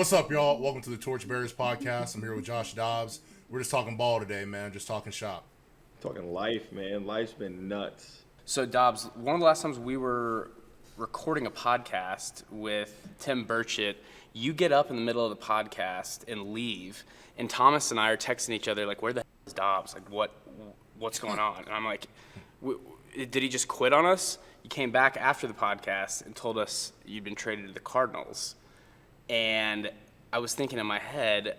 What's up, y'all? Welcome to the Torchbearers podcast. I'm here with Josh Dobbs. We're just talking ball today, man. Just talking shop. Talking life, man. Life's been nuts. So, Dobbs, one of the last times we were recording a podcast with Tim Burchett, you get up in the middle of the podcast and leave, and Thomas and I are texting each other like, "Where the hell is Dobbs? Like, what's going on?" And I'm like, "Did he just quit on us?" You came back after the podcast and told us you'd been traded to the Cardinals, and I was thinking in my head,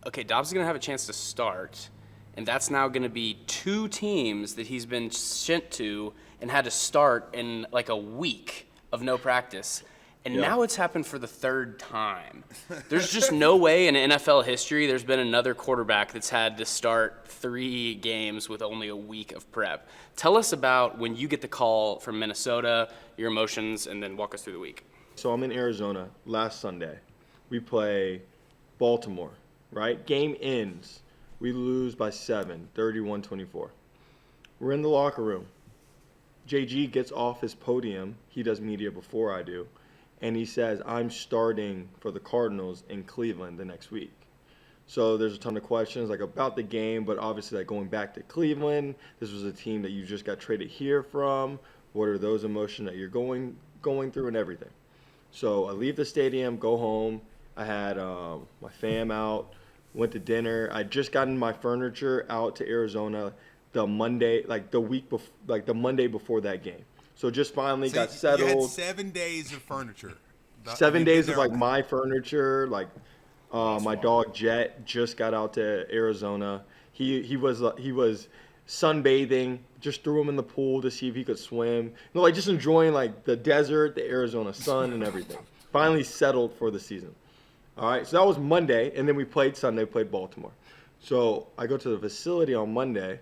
okay, Dobbs is going to have a chance to start, and that's now going to be two teams that he's been sent to and had to start in like a week of no practice. And now it's happened for the third time. There's just no way in NFL history there's been another quarterback that's had to start 3 games with only a week of prep. Tell us about when you get the call from Minnesota, your emotions, and then walk us through the week. So I'm in Arizona last Sunday. We play Baltimore, right? Game ends. We lose by 7, 31-24. We're in the locker room. JG gets off his podium. He does media before I do. And he says, I'm starting for the Cardinals in Cleveland the next week. So there's a ton of questions like about the game, but obviously like going back to Cleveland, this was a team that you just got traded here from. What are those emotions that you're going through and everything? So I leave the stadium, go home. I had my fam out, went to dinner. I just gotten my furniture out to Arizona the Monday, like the week before, like the Monday before that game. So just finally got settled. You had 7 days of furniture. 7 days of like my furniture, like my dog Jet just got out to Arizona. He was sunbathing. Just threw him in the pool to see if he could swim. No, like just enjoying like the desert, the Arizona sun, and everything. Finally settled for the season. All right, so that was Monday, and then we played Sunday, played Baltimore. So I go to the facility on Monday,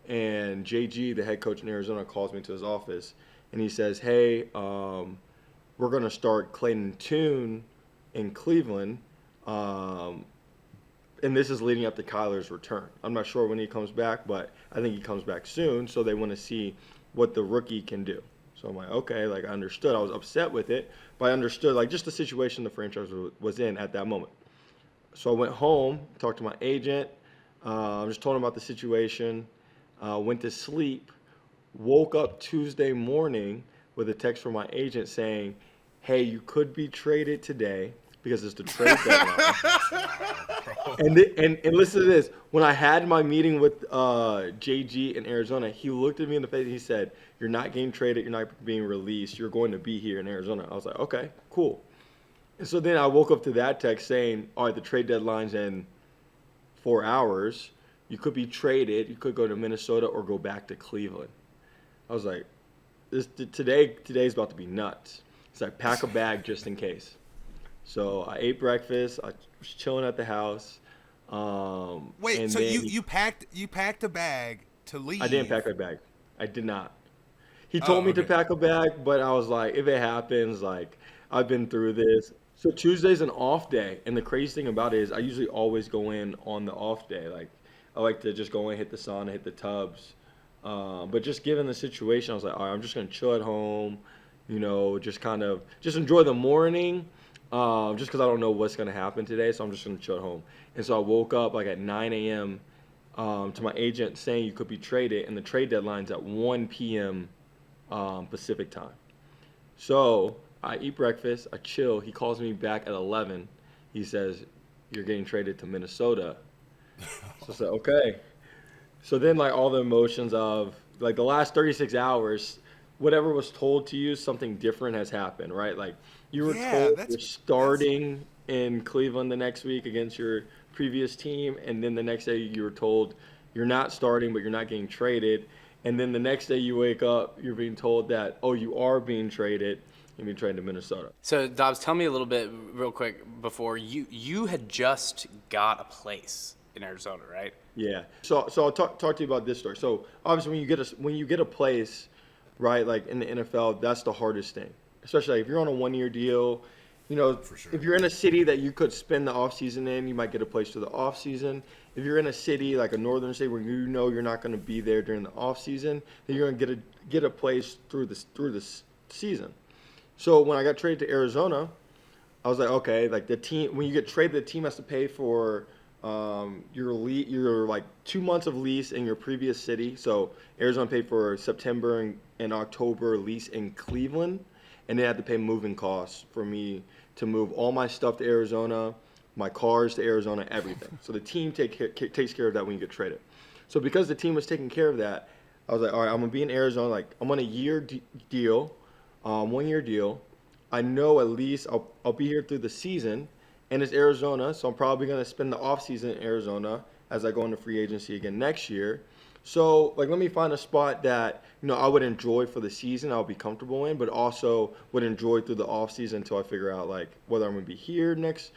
and JG, the head coach in Arizona, calls me to his office, and he says, hey, we're going to start Clayton Tune in Cleveland, and this is leading up to Kyler's return. I'm not sure when he comes back, but I think he comes back soon, so they want to see what the rookie can do. So I'm like, okay, like I understood. I was upset with it, but I understood like just the situation the franchise was in at that moment. So I went home, talked to my agent, just told him about the situation, went to sleep, woke up Tuesday morning with a text from my agent saying, hey, you could be traded today because it's the trade deadline. and listen to this. When I had my meeting with JG in Arizona, he looked at me in the face and he said, you're not getting traded. You're not being released. You're going to be here in Arizona. I was like, okay, cool. And so then I woke up to that text saying, all right, the trade deadline's in 4 hours. You could be traded. You could go to Minnesota or go back to Cleveland. I was like, today's about to be nuts. So I pack a bag just in case. So I ate breakfast. I was chilling at the house. Wait, so you packed a bag to leave? I didn't pack a bag. I did not. He told me to pack a bag, but I was like, if it happens, like I've been through this. So Tuesday's an off day, and the crazy thing about it is I usually always go in on the off day. Like I like to just go in, hit the sauna, hit the tubs. But just given the situation, I was like, all right, I'm just gonna chill at home. You know, just enjoy the morning. Just because I don't know what's going to happen today, so I'm just going to chill at home. And so I woke up like at 9 a.m. To my agent saying you could be traded, and the trade deadline's at 1 p.m. Pacific time. So I eat breakfast, I chill. He calls me back at 11. He says, you're getting traded to Minnesota. So I said, okay. So then like all the emotions of like the last 36 hours, whatever was told to you, something different has happened, right? Like you were told you're starting in Cleveland the next week against your previous team, and then the next day you were told you're not starting, but you're not getting traded. And then the next day you wake up, you're being told that, oh, you are being traded. You're being traded to Minnesota. So, Dobbs, tell me a little bit real quick before you had just got a place in Arizona, right? Yeah. So I'll talk to you about this story. So obviously when you get a place, right, like in the NFL, that's the hardest thing. Especially like if you're on a 1-year deal, you know, if you're in a city that you could spend the off season in, you might get a place through the off season. If you're in a city like a northern city where you know you're not going to be there during the off season, then you're going to get a place through this season. So when I got traded to Arizona, I was like, okay, like the team, when you get traded, the team has to pay for your like 2 months of lease in your previous city. So Arizona paid for September and October lease in Cleveland, and they had to pay moving costs for me to move all my stuff to Arizona, my cars to Arizona, everything. So the team takes care of that when you get traded. So because the team was taking care of that, I was like, all right, I'm gonna be in Arizona. Like I'm on a deal, 1 year deal. I know at least I'll be here through the season, and it's Arizona, so I'm probably gonna spend the off season in Arizona as I go into free agency again next year. So like, let me find a spot that I would enjoy for the season, I'll be comfortable in, but also would enjoy through the off season until I figure out like whether I'm gonna be here next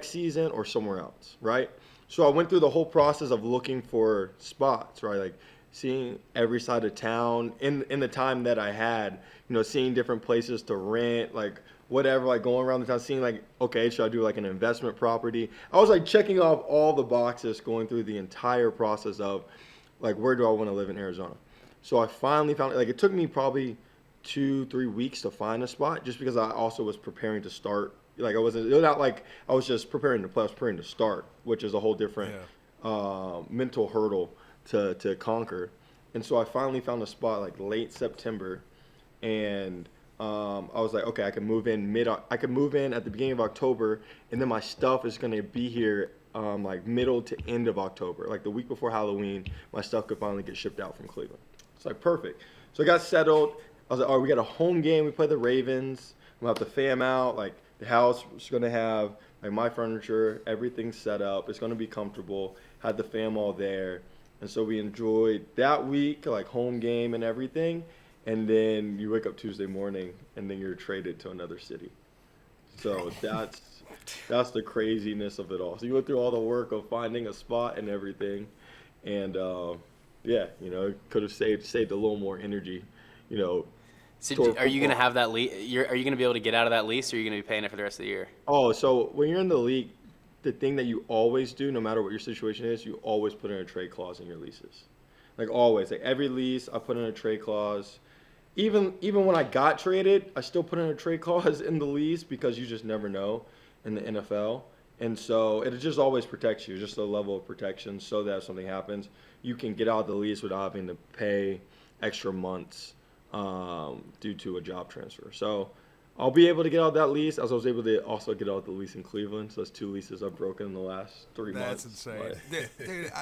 season or somewhere else, right? So I went through the whole process of looking for spots, right? Like seeing every side of town in the time that I had, seeing different places to rent, like whatever, like going around the town, seeing like, okay, should I do like an investment property? I was like checking off all the boxes, going through the entire process of like, where do I want to live in Arizona? So I finally found, like, it took me probably 2-3 weeks to find a spot, just because I also was preparing to start. Like, it was not like I was just preparing to play, I was preparing to start, which is a whole different mental hurdle to conquer. And so I finally found a spot like late September, and I was like, okay, I can move in at the beginning of October, and then my stuff is going to be here like middle to end of October. Like the week before Halloween, my stuff could finally get shipped out from Cleveland. It's like perfect. So I got settled. I was like, all right, we got a home game. We play the Ravens. We'll have to fam out. Like the house is going to have like my furniture, everything set up. It's going to be comfortable. Had the fam all there. And so we enjoyed that week, like home game and everything. And then you wake up Tuesday morning, and then you're traded to another city. So that's the craziness of it all. So you went through all the work of finding a spot and everything, and could have saved a little more energy, So are you going to have that lease? Are you going to be able to get out of that lease, or are you going to be paying it for the rest of the year? Oh, so when you're in the league, the thing that you always do, no matter what your situation is, you always put in a trade clause in your leases. Like always, like every lease, I put in a trade clause. Even when I got traded, I still put in a trade clause in the lease, because you just never know in the NFL. And so it just always protects you, just a level of protection, so that if something happens, you can get out of the lease without having to pay extra months due to a job transfer. So I'll be able to get out of that lease, as I was able to also get out of the lease in Cleveland. So that's 2 leases I've broken in the last 3 months. That's insane. Dude,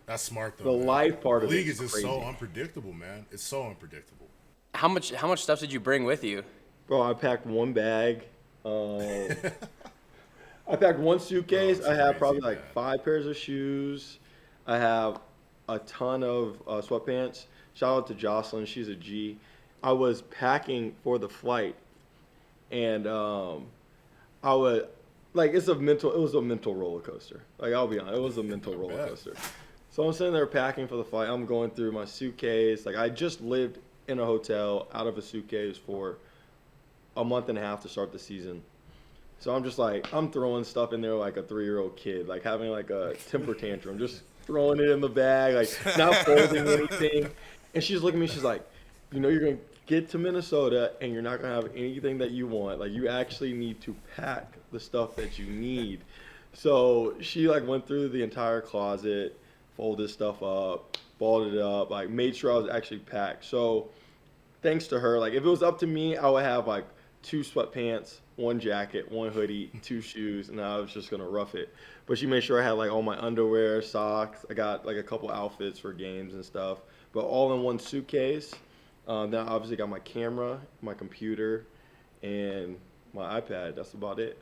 That's smart though. The man. life part of the league it is just crazy. so unpredictable, man. It's so unpredictable. How much stuff did you bring with you? Bro, I packed one bag. I packed one suitcase. Bro, I have crazy, probably like man. 5 pairs of shoes. I have a ton of sweatpants. Shout out to Jocelyn. She's a G. I was packing for the flight, and I would like it was a mental roller coaster. Like, I'll be honest, it was a mental roller coaster. So I'm sitting there packing for the flight. I'm going through my suitcase. Like, I just lived in a hotel out of a suitcase for a month and a half to start the season. So I'm just like, I'm throwing stuff in there like a 3-year-old kid, like having like a temper tantrum, just throwing it in the bag, like not folding anything. And she's looking at me, she's like, you're going to get to Minnesota and you're not going to have anything that you want. Like, you actually need to pack the stuff that you need. So she like went through the entire closet, folded stuff up, balled it up, like made sure I was actually packed. So thanks to her, like if it was up to me, I would have like 2 sweatpants, 1 jacket, 1 hoodie, 2 shoes, and I was just gonna rough it. But she made sure I had like all my underwear, socks. I got like a couple outfits for games and stuff, but all in one suitcase. Then I obviously got my camera, my computer, and my iPad. That's about it.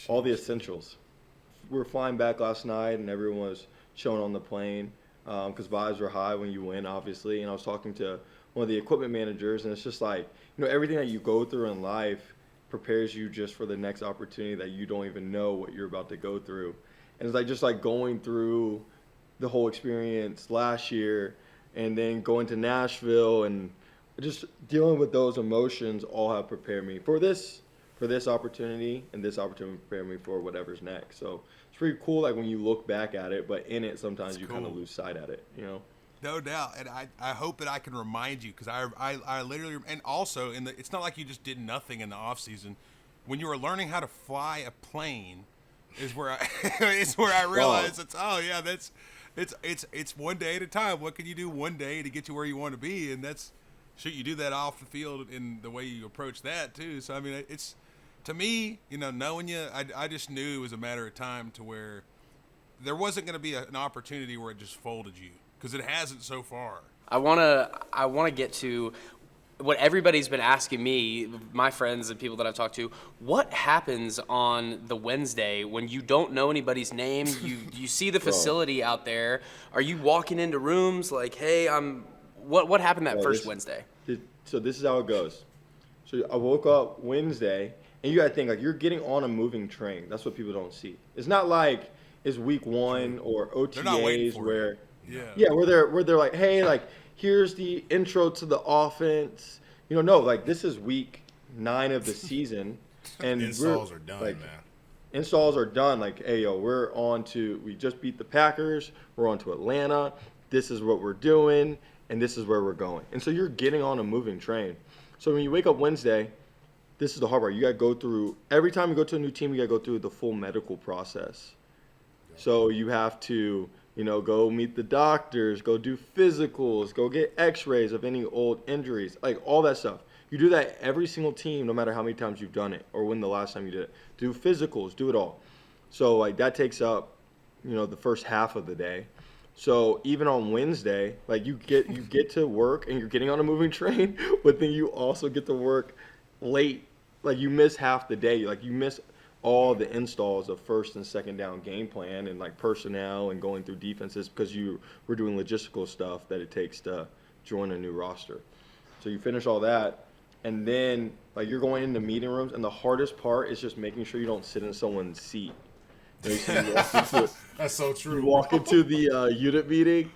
All the essentials. We were flying back last night, and everyone was chilling on the plane because vibes were high when you win, obviously. And I was talking to one of the equipment managers, and it's just like, everything that you go through in life prepares you just for the next opportunity that you don't even know what you're about to go through. And it's like just like going through the whole experience last year and then going to Nashville and just dealing with those emotions all have prepared me for this opportunity, and this opportunity prepared me for whatever's next. So it's pretty cool, like when you look back at it, but in it sometimes That's you cool. kind of lose sight at it, No doubt, and I hope that I can remind you, because I literally, and also it's not like you just did nothing in the off season. when you were learning how to fly a plane is where I realized it's one day at a time. What can you do one day to get you where you want to be? And you do that off the field in the way you approach that too. So I mean, it's to me, knowing you, I just knew it was a matter of time to where there wasn't going to be an opportunity where it just folded you, because it hasn't so far. I wanna get to what everybody's been asking me, my friends and people that I've talked to. What happens on the Wednesday when you don't know anybody's name? You see the facility out there. Are you walking into rooms like, hey, what happened that first Wednesday? So this is how it goes. So I woke up Wednesday, and you got to think, like, you're getting on a moving train. That's what people don't see. It's not like it's week one or OTAs where where they're like, hey, like, here's the intro to the offense. No, like, this is week 9 of the season, and installs are done, like, man. Installs are done. Like, hey, we just beat the Packers. We're on to Atlanta. This is what we're doing, and this is where we're going. And so you're getting on a moving train. So when you wake up Wednesday, this is the hard part. You got to go through, every time you go to a new team, you got to go through the full medical process. So you have to, go meet the doctors, go do physicals, go get x-rays of any old injuries, like all that stuff. You do that every single team, no matter how many times you've done it or when the last time you did it. Do physicals, do it all. So like that takes up, the first half of the day. So even on Wednesday, like you get to work and you're getting on a moving train, but then you also get to work late. Like you miss half the day. Like you miss all the installs of first and second down game plan and like personnel and going through defenses because you were doing logistical stuff that it takes to join a new roster. So you finish all that, and then like you're going into meeting rooms, and the hardest part is just making sure you don't sit in someone's seat. That's so true. You walk into the unit meeting,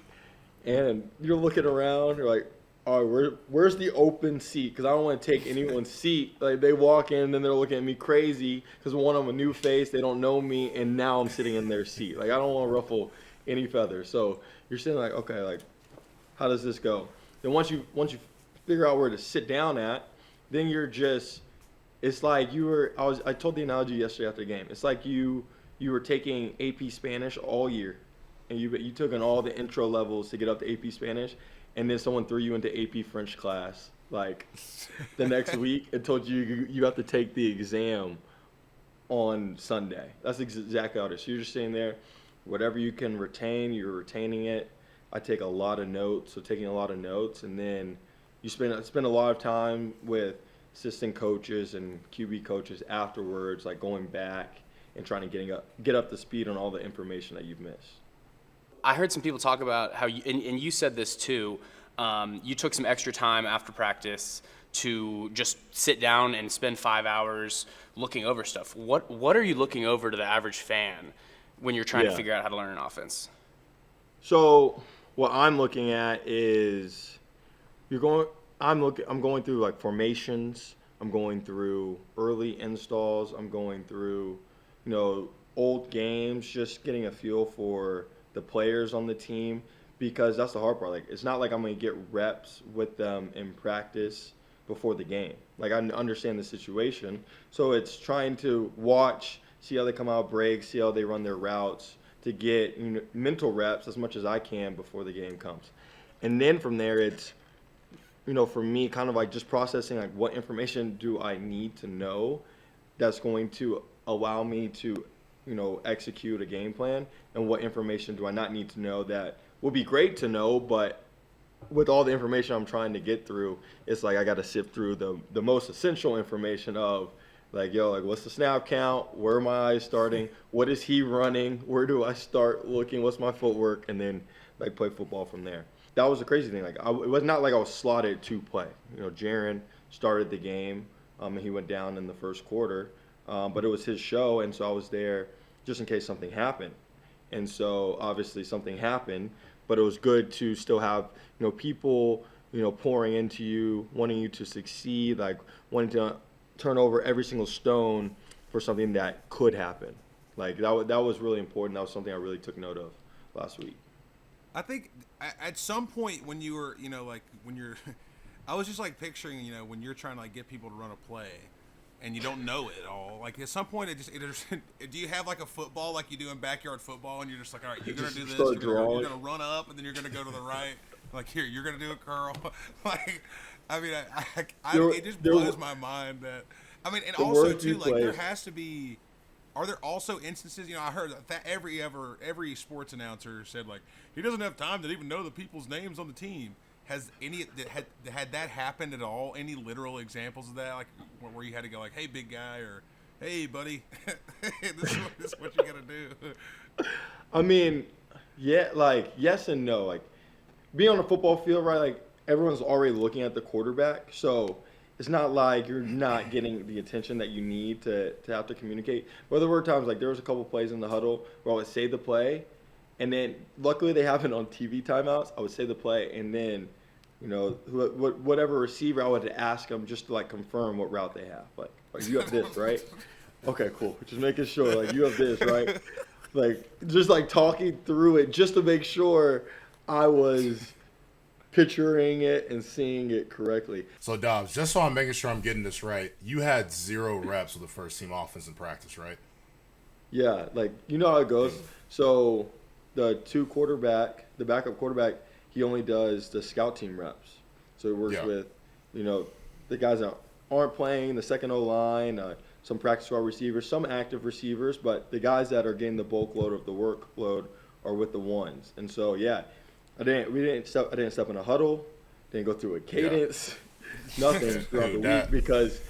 and you're looking around. You're like, all right, where's the open seat? Because I don't want to take anyone's seat. Like they walk in, and then they're looking at me crazy because one of them a new face, they don't know me, and now I'm sitting in their seat. Like I don't want to ruffle any feathers. So you're sitting like, okay, like how does this go? Then once you figure out where to sit down at, then you're just. It's like I told the analogy yesterday after the game. It's like you were taking AP Spanish all year, and you took in all the intro levels to get up to AP Spanish, and then someone threw you into AP French class like the next week and told you have to take the exam on Sunday. That's exactly how it is. So you're just sitting there, whatever you can retain, you're retaining it. I take a lot of notes, taking a lot of notes, and then you spend a lot of time with assistant coaches and QB coaches afterwards, like going back and trying to get up to speed on all the information that you've missed. I heard some people talk about how and you said this too, you took some extra time after practice to just sit down and spend 5 hours looking over stuff. What are you looking over to the average fan when you're trying to figure out how to learn an offense? So what I'm looking at is I'm going through like formations. I'm going through early installs. I'm going through, old games, just getting a feel for the players on the team, because that's the hard part. Like, it's not like I'm going to get reps with them in practice before the game. Like, I understand the situation. So it's trying to watch, see how they come out breaks, see how they run their routes to get mental reps as much as I can before the game comes. And then from there, it's, for me, kind of like just processing, like, what information do I need to know that's going to allow me to, execute a game plan, and what information do I not need to know that would be great to know, but with all the information I'm trying to get through, it's like I got to sift through the most essential information of, like, what's the snap count? Where are my eyes starting? What is he running? Where do I start looking? What's my footwork? And then, like, play football from there. That was the crazy thing. Like, it was not like I was slotted to play. Jaron started the game, and he went down in the first quarter. But it was his show, and so I was there just in case something happened. And so obviously something happened, but it was good to still have, people, pouring into you, wanting you to succeed, like wanting to turn over every single stone for something that could happen. Like that was really important. That was something I really took note of last week. I think at some point when you were, when you're, I was just like picturing, when you're trying to like get people to run a play, and you don't know it all. Like at some point, do you have like a football like you do in backyard football, and you're just like, all right, you're gonna do this, you're gonna run up, and then you're gonna go to the right. Like here, you're gonna do a curl. Like, I mean, it just blows my mind that. I mean, and also too, like there has to be. Are there also instances? You know, I heard that every sports announcer said like he doesn't have time to even know the people's names on the team. Has had that happened at all? Any literal examples of that, like where you had to go like, "Hey, big guy," or "Hey, buddy, this is what you gotta do." I mean, yeah, like yes and no. Like being on a football field, right? Like everyone's already looking at the quarterback, so it's not like you're not getting the attention that you need to have to communicate. But there were times like there was a couple plays in the huddle where I would say the play, and then luckily they have it on TV timeouts. I would say the play, and then whatever receiver I would ask them just to like confirm what route they have. Like you have this, right? Okay, cool. Just making sure like you have this, right? Like just like talking through it just to make sure I was picturing it and seeing it correctly. So Dobbs, just so I'm making sure I'm getting this right, you had 0 reps with the first team offense in practice, right? Yeah, like you know how it goes. So the backup quarterback, he only does the scout team reps. So he works with, the guys that aren't playing, the second O-line, some practice squad receivers, some active receivers, but the guys that are getting the bulk load of the workload are with the ones. And so I didn't step in a huddle, didn't go through a cadence, nothing throughout the week because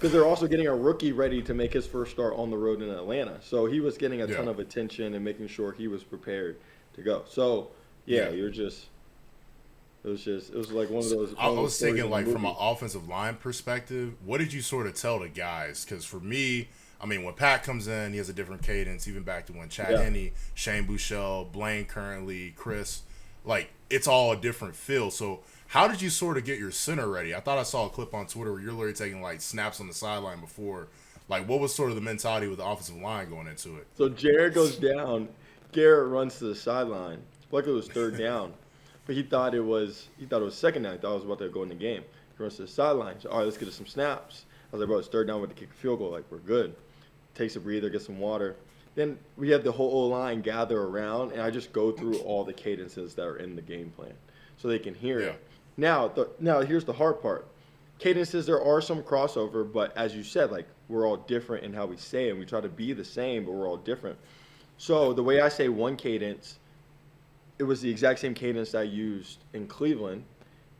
they're also getting a rookie ready to make his first start on the road in Atlanta. So he was getting a ton of attention and making sure he was prepared to go. So it was like one of those. I was thinking like from an offensive line perspective, what did you sort of tell the guys? Because for me, I mean, when Pat comes in, he has a different cadence, even back to when Chad Henne, Shane Buechele, Blaine currently, Chris, like it's all a different feel. So how did you sort of get your center ready? I thought I saw a clip on Twitter where you're literally taking like snaps on the sideline before. Like what was sort of the mentality with the offensive line going into it? So Jared goes down, Garrett runs to the sideline. Luckily it was third down. But he thought it was second down. He thought I was about to go in the game. He runs to the sideline. So, all right, let's get us some snaps. I was like, bro, it's third down with the kick field goal. Like, we're good. Takes a breather, get some water. Then we have the whole O-line gather around, and I just go through all the cadences that are in the game plan so they can hear it. Now here's the hard part. Cadences, there are some crossover, but as you said, like, we're all different in how we say it. And we try to be the same, but we're all different. So the way I say one cadence, it was the exact same cadence I used in Cleveland,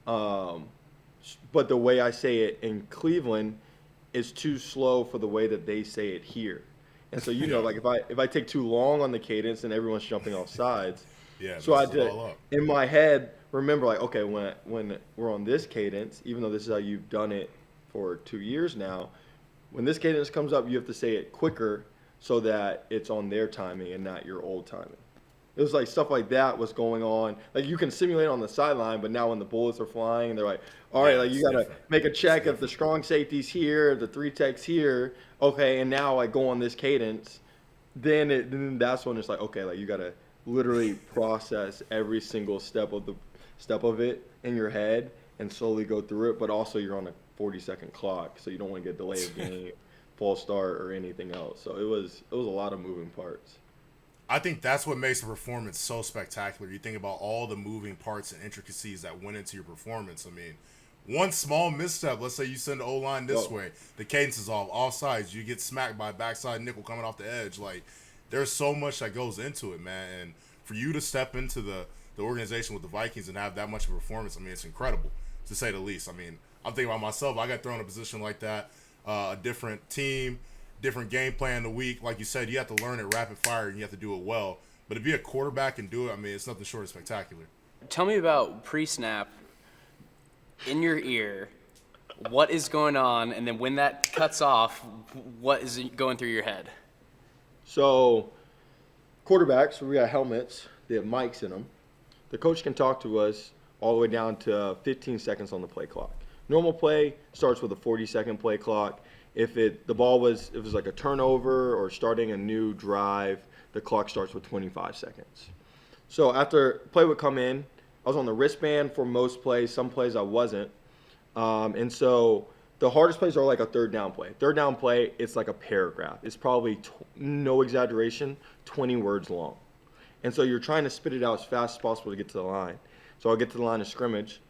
but the way I say it in Cleveland is too slow for the way that they say it here. And so like if I take too long on the cadence and everyone's jumping off sides, so I did in my head remember like okay when we're on this cadence, even though this is how you've done it for 2 years now, when this cadence comes up, you have to say it quicker so that it's on their timing and not your old timing. It was like stuff like that was going on. Like you can simulate on the sideline, but now when the bullets are flying, they're like, all right, like you got to make a check if the strong safety's here, if the 3 tech's here. Okay, and now I go on this cadence. Then that's when it's like, okay, like you got to literally process every single step of it in your head and slowly go through it. But also you're on a 40-second clock, so you don't want to get delay of game, false start, or anything else. So it was a lot of moving parts. I think that's what makes the performance so spectacular. You think about all the moving parts and intricacies that went into your performance. I mean, one small misstep, let's say you send the O-line this way, the cadence is off, offsides, you get smacked by a backside nickel coming off the edge. Like, there's so much that goes into it, man. And for you to step into the organization with the Vikings and have that much of a performance, I mean, it's incredible, to say the least. I mean, I'm thinking about myself. I got thrown in a position like that, a different team, different game plan the week. Like you said, you have to learn it rapid fire and you have to do it well. But to be a quarterback and do it, I mean, it's nothing short of spectacular. Tell me about pre-snap in your ear. What is going on? And then when that cuts off, what is going through your head? So quarterbacks, we got helmets. They have mics in them. The coach can talk to us all the way down to 15 seconds on the play clock. Normal play starts with a 40-second play clock. If it was like a turnover or starting a new drive, the clock starts with 25 seconds. So after play would come in, I was on the wristband for most plays. Some plays I wasn't. And so The hardest plays are like a third down play. Third down play, it's like a paragraph. It's probably, no exaggeration, 20 words long. And so you're trying to spit it out as fast as possible to get to the line. So I'll get to the line of scrimmage.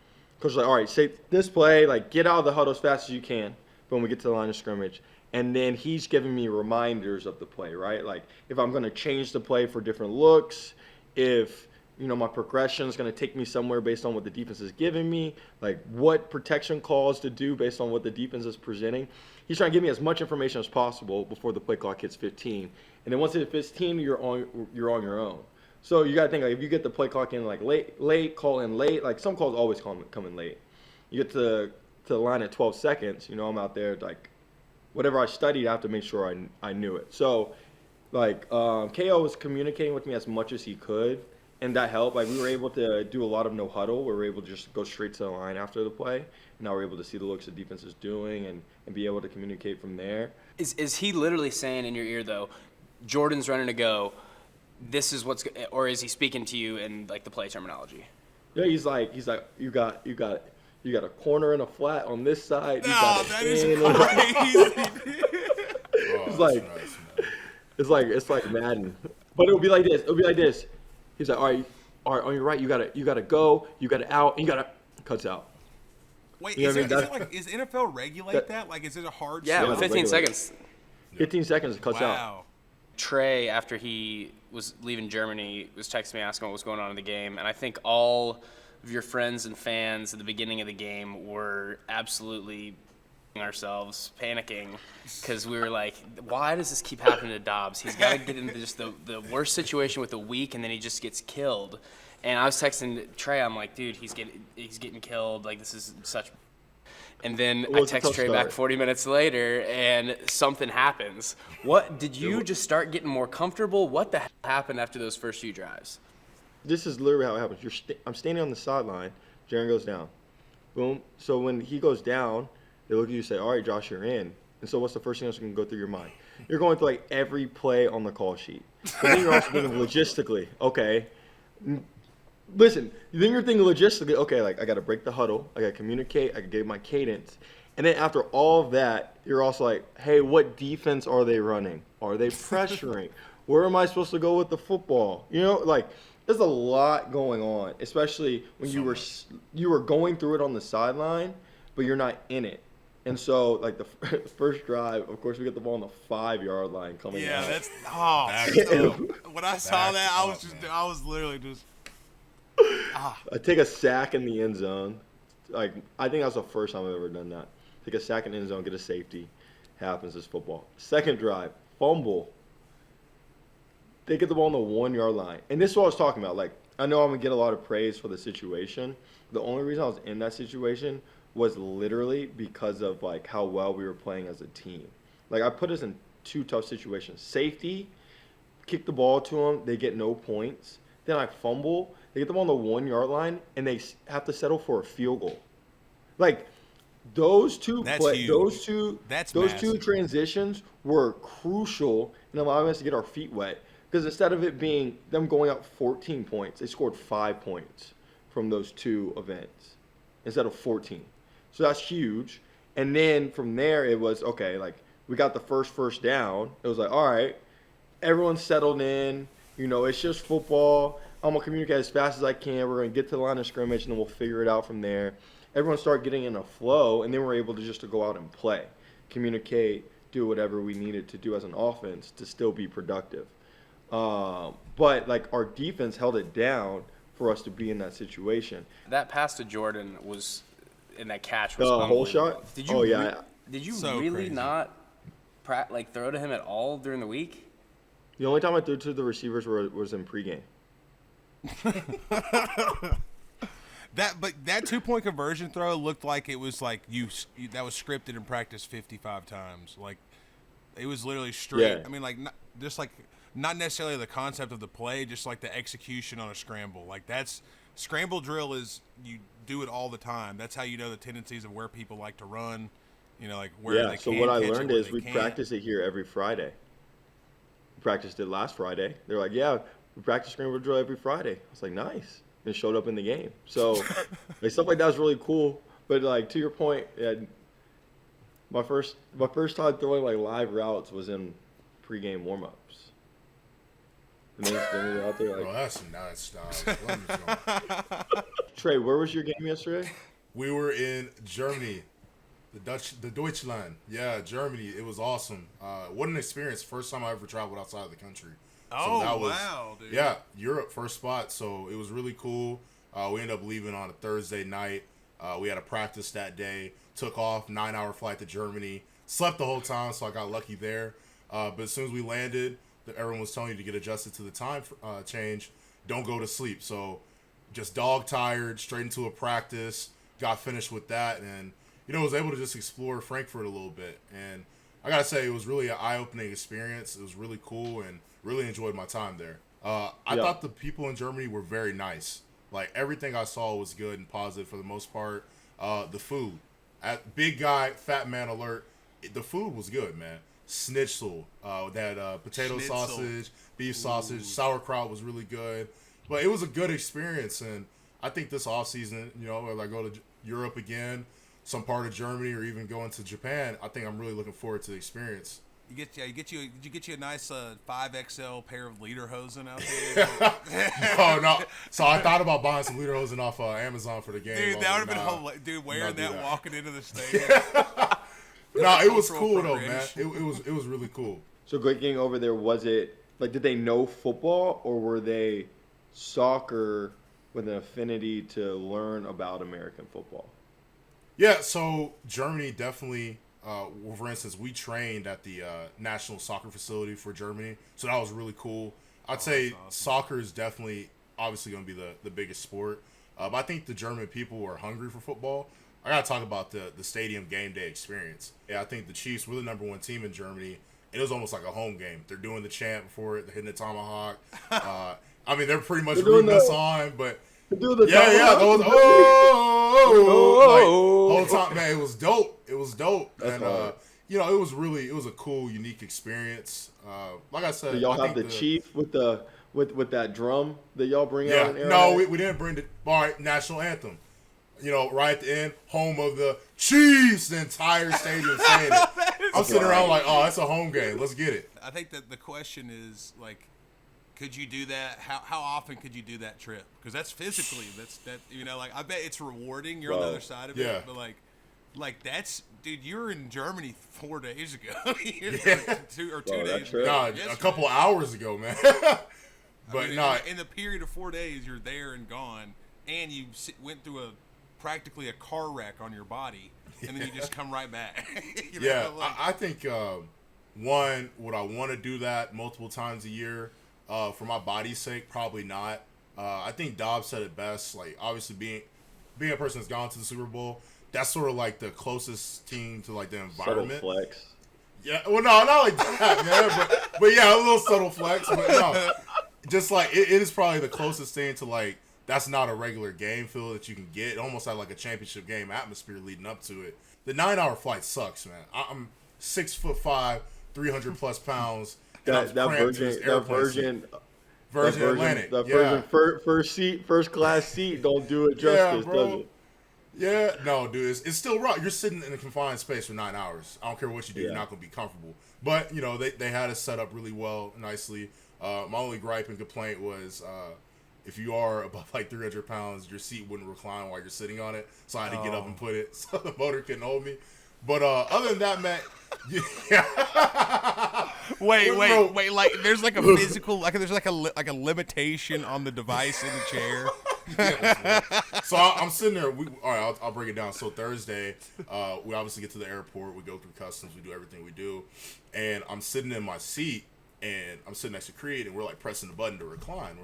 Coach's like, all right, say this play, like get out of the huddle as fast as you can when we get to the line of scrimmage. And then he's giving me reminders of the play, right? Like if I'm going to change the play for different looks, if my progression is going to take me somewhere based on what the defense is giving me, like what protection calls to do based on what the defense is presenting. He's trying to give me as much information as possible before the play clock hits 15. And then once it hits 15, you're on your own. So you got to think, like, if you get the play clock in like late, call in late, like some calls always come in late. You get to the line at 12 seconds, I'm out there like whatever I studied, I have to make sure I knew it. So like KO was communicating with me as much as he could. And that helped. Like we were able to do a lot of no huddle. We were able to just go straight to the line after the play. And now we're able to see the looks the defense is doing and be able to communicate from there. Is he literally saying in your ear though, Jordan's running to go, this is or is he speaking to you in like the play terminology? Yeah, he's like you got a corner and a flat on this side. That is crazy. It's like Madden. But it'll be like this. He's like, all right, on your right, you gotta go, you gotta out, and you gotta cuts out. Wait, is NFL regulate that? Like, is it a hard? Yeah, 15 seconds. 15 seconds, it cuts out. Wow. Trey, after he was leaving Germany, was texting me asking what was going on in the game, and I think all of your friends and fans at the beginning of the game were absolutely ourselves panicking because we were like, why does this keep happening to Dobbs? He's got to get into just the worst situation with the week and then he just gets killed. And I was texting Trey, I'm like, dude, he's getting killed, like this is such. And then I text Trey back 40 minutes later and something happens. What did you just start getting more comfortable? What the hell happened after those first few drives? This is literally how it happens. I'm standing on the sideline, Jaren goes down, boom. So when he goes down, they look at you and say, all right, Josh, you're in. And so what's the first thing that's going to go through your mind? You're going through, like, every play on the call sheet. But then you're also thinking logistically, okay. Listen, then you're thinking logistically, okay, like, I got to break the huddle. I got to communicate. I got to get my cadence. And then after all of that, you're also like, hey, what defense are they running? Are they pressuring? Where am I supposed to go with the football? Like, there's a lot going on, especially when you were going through it on the sideline, but you're not in it. And so, like, the first drive, of course, we get the ball on the 5-yard line coming out. Yeah, that's when I saw that, I was literally just. I take a sack in the end zone. Like, I think that's the first time I've ever done that. Take a sack in the end zone, get a safety. Happens, it's football. Second drive, fumble. They get the ball on the 1-yard line. And this is what I was talking about. Like, I know I'm going to get a lot of praise for the situation. The only reason I was in that situation was literally because of like how well we were playing as a team. Like I put us in two tough situations. Safety, kick the ball to them, they get no points. Then I fumble, they get them on the 1-yard line, and they have to settle for a field goal. Like those two transitions were crucial in allowing us to get our feet wet. Because instead of it being them going up 14 points, they scored 5 points from those two events instead of 14. So that's huge. And then from there, it was, okay, like, we got the first down. It was like, all right, everyone's settled in. It's just football. I'm going to communicate as fast as I can. We're going to get to the line of scrimmage, and then we'll figure it out from there. Everyone started getting in a flow, and then we're able to just go out and play, communicate, do whatever we needed to do as an offense to still be productive. But, like, our defense held it down for us to be in that situation. That pass to Jordan was – and that catch was whole shot? Did you Did you really crazy. not throw to him at all during the week? The only time I threw to the receivers was in pregame. But that 2-point conversion throw looked like it was like that was scripted and practiced 55 times. Like it was literally straight. Yeah. I mean, like not necessarily the concept of the play, just like the execution on a scramble. Like that's scramble drill is you do it all the time. That's how you know the tendencies of where people like to run. Like where they so can what I catch learned it, is we practice it here every Friday. We practiced it last Friday. They're like, yeah, we practice scramble drill every Friday. I was like, nice. And showed up in the game. So like, stuff like that is really cool. But like to your point, My first time throwing like live routes was in pregame warmups. And then standing out there Bro, like, that's some nice stuff. Let me know. Trey, where was your game yesterday? We were in Germany, the Deutschland. Yeah, Germany. It was awesome. What an experience. First time I ever traveled outside of the country. Oh, So that was, wow, dude. Yeah, Europe, first spot. So it was really cool. We ended up leaving on a Thursday night. We had a practice that day. Took off, 9-hour flight to Germany. Slept the whole time, so I got lucky there. But as soon as we landed, everyone was telling you to get adjusted to the time change. Don't go to sleep. So just dog tired, straight into a practice. Got finished with that, and was able to just explore Frankfurt a little bit. And I gotta say, it was really an eye-opening experience. It was really cool, and really enjoyed my time there. I thought the people in Germany were very nice. Like, everything I saw was good and positive for the most part. The food, big guy, fat man alert. The food was good, man. Schnitzel, that potato sausage, beef sausage, sauerkraut was really good. But it was a good experience, and I think this off season, whether I go to Europe again, some part of Germany, or even going to Japan, I think I'm really looking forward to the experience. Did you get you a nice 5XL pair of lederhosen out there? No. So I thought about buying some lederhosen off Amazon for the game. Dude, that would have been hilarious. Dude, wearing that walking into the stadium. No, it was cool though, man. It was really cool. So getting over there, was it like, did they know football, or were they soccer with an affinity to learn about American football? Yeah, so Germany definitely. For instance, we trained at the national soccer facility for Germany, so that was really cool. I'd say awesome. Soccer is definitely, obviously, going to be the biggest sport. But I think the German people are hungry for football. I got to talk about the stadium game day experience. Yeah, I think the Chiefs were the number one team in Germany. It was almost like a home game. They're doing the chant before it, they're hitting the tomahawk. I mean, they're pretty much rooting us on, but... Those, whole time, man, it was dope. It was dope. That's and it was a cool, unique experience. Like I said, do y'all have the chief with that drum that y'all bring out? No, we didn't bring the national anthem. Right at the end, home of the Chiefs, the entire stadium saying it. I'm sitting around like, oh, it's a home game. Let's get it. I think that the question is, like, could you do that? How often could you do that trip? Because that's physically, I bet it's rewarding. You're on the other side of it, but like that's, dude, you're in Germany 4 days ago, two days ago. Nah, a couple hours ago, man. But in the period of 4 days, you're there and gone, and you went through practically a car wreck on your body, and then you just come right back. I think one, would I want to do that multiple times a year? For my body's sake, probably not. I think Dobbs said it best. Like, obviously, being a person that's gone to the Super Bowl, that's sort of like the closest team to like the environment. Subtle flex. Yeah, well, no, not like that, man. But yeah, a little subtle flex. But no, just like it is probably the closest thing to like that's not a regular game feel that you can get. It almost had like a championship game atmosphere leading up to it. The 9-hour flight sucks, man. I'm 6'5", 300+ pounds. That Virgin Atlantic. That Virgin first class seat don't do it justice, does it? Yeah, no, dude, it's still rough. You're sitting in a confined space for 9 hours. I don't care what you do, you're not gonna be comfortable. But they had it set up really well, nicely. My only gripe and complaint was if you are above like 300 pounds, your seat wouldn't recline while you're sitting on it. So I had to get up and put it so the motor couldn't hold me. But other than that, man. Wait! Like, there's like a physical, there's like a limitation on the device in the chair. So I'm sitting there. All right, I'll break it down. So Thursday, we obviously get to the airport. We go through customs. We do everything we do, and I'm sitting in my seat, and I'm sitting next to Creed, and we're like pressing the button to recline.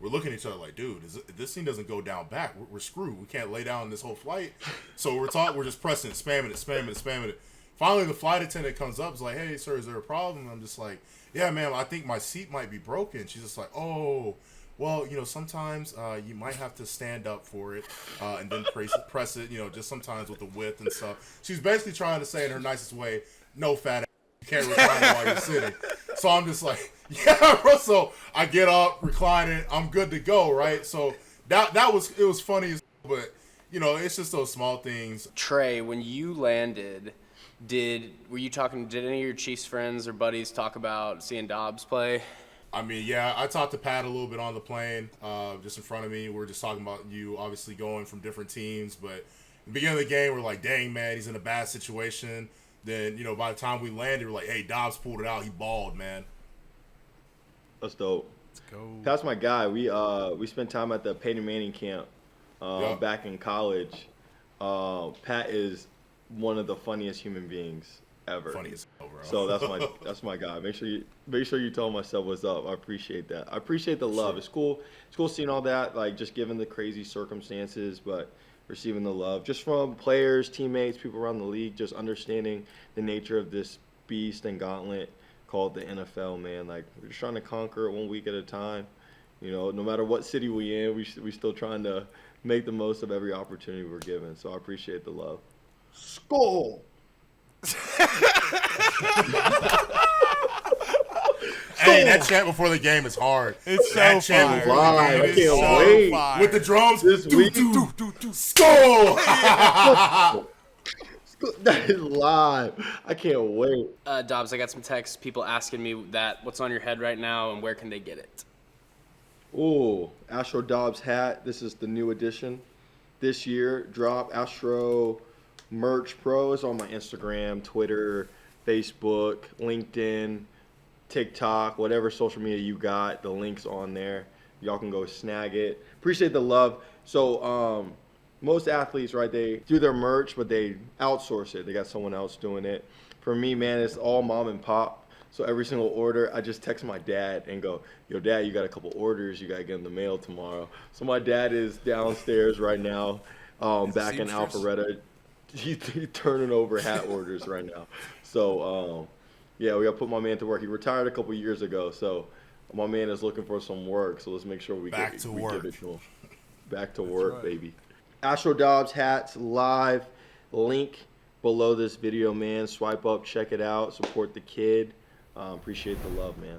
We're looking at each other like, dude, if this thing doesn't go down back, we're screwed. We can't lay down this whole flight. So we're just pressing it, spamming it. Finally, the flight attendant comes up, is like, hey, sir, is there a problem? And I'm just like, yeah, ma'am, I think my seat might be broken. She's just like, oh, well, sometimes you might have to stand up for it and then press it, just sometimes with the width and stuff. She's basically trying to say in her nicest way, no fat ass, you can't recline while you're sitting. So I'm just like, yeah, bro. So I get up, recline it, I'm good to go, right? So it was funny, but it's just those small things. Trey, when you landed, Did any of your Chiefs friends or buddies talk about seeing Dobbs play? I mean, yeah, I talked to Pat a little bit on the plane, just in front of me. We were just talking about you obviously going from different teams, but at the beginning of the game, we're like, dang, man, he's in a bad situation. Then, by the time we landed, we're like, hey, Dobbs pulled it out. He balled, man. That's dope. Let's go. That's my guy. We spent time at the Peyton Manning camp back in college. Pat is one of the funniest human beings ever. Funny as hell, bro. So that's my guy. Make sure you tell myself what's up. I appreciate that. I appreciate the love. Sure. It's cool seeing all that, like just given the crazy circumstances, but receiving the love just from players, teammates, people around the league, just understanding the nature of this beast and gauntlet called the NFL, man. Like, we're just trying to conquer it 1 week at a time. No matter what city we in, we still trying to make the most of every opportunity we're given. So I appreciate the love. SKOL! Hey, that chant before the game is hard. It's that so chant fire. before the game I is can't so wait. fire. With the drums, This week. SKOL! That is live. I can't wait. Dobbs, I got some texts, people asking me what's on your head right now and where can they get it? Ooh, Astro Dobbs hat. This is the new edition. This year, drop Astro Merch Pro. Is on my Instagram, Twitter, Facebook, LinkedIn, TikTok, whatever social media you got. The link's on there. Y'all can go snag it. Appreciate the love. So, most athletes, right, they do their merch, but they outsource it. They got someone else doing it. For me, man, it's all mom and pop. So every single order, I just text my dad and go, yo, Dad, you got a couple orders. You got to get in the mail tomorrow. So my dad is downstairs right now, back in Alpharetta. He's turning over hat orders right now. So, yeah, we got to put my man to work. He retired a couple years ago, so my man is looking for some work. So let's make sure we give it to him. Back to work, right. baby. Astro Dobbs hats live. Link below this video, man. Swipe up, check it out. Support the kid. Appreciate the love, man.